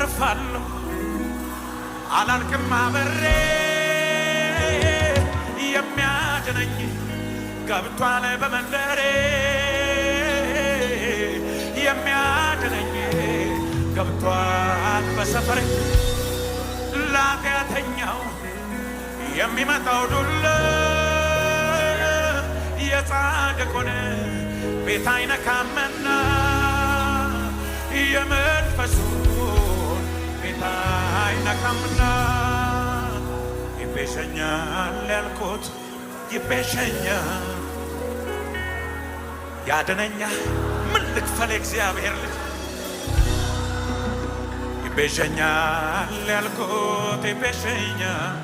እተርፋለሁ አላልቅም አብሬ የሚያድነኝ ገብቷል በመንደሬ የሚያድነኝ ገብቷል በሰፈሬ ላጢአተኛው የሚመጣው ዱላ የጻድቁን ቤት አይነካምና የመንፈሱን ቤት አይነካምና ይቤዠኛል ያልኩት ይቤዠኛል ያድነኛል ምን ልክፈል እግዚአብሔር ልጅ ይቤዠኛል ያልኩት ይቤዠኛል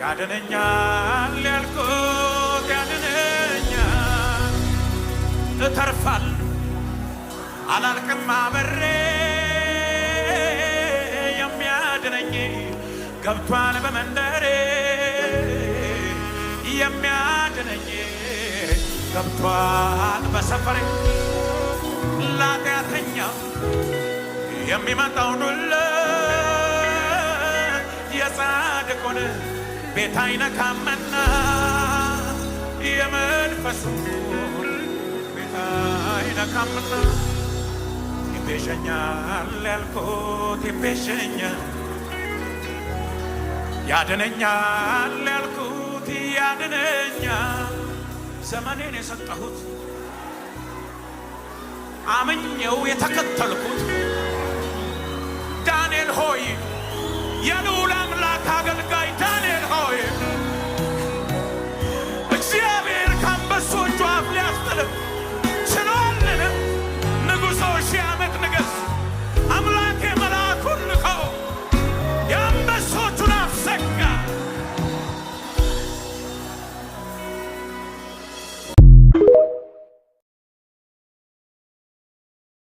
ያድነኛል ያልኩት ያድነኛል እተርፋለሁ አላልቅም አብሬ የሚያድነኝ ገብቷል በመንደሬ የሚያድነኝ ገብቷል በሰፈሬ ላጢአተኛው የሚመጣውን ሁሉ የጻድቁን ቤት አይነካምና የመንፈሱን ቤት አይነካምና ይቤዠኛል ያልኩት ይቤዠኛል ያድነኛል ያልኩት ያድነኛል ዘመኔን የሰጠሁት አምኜው የተከተልኩት ዳንኤል ሆይ የልዑል አምላክ አገልጋይ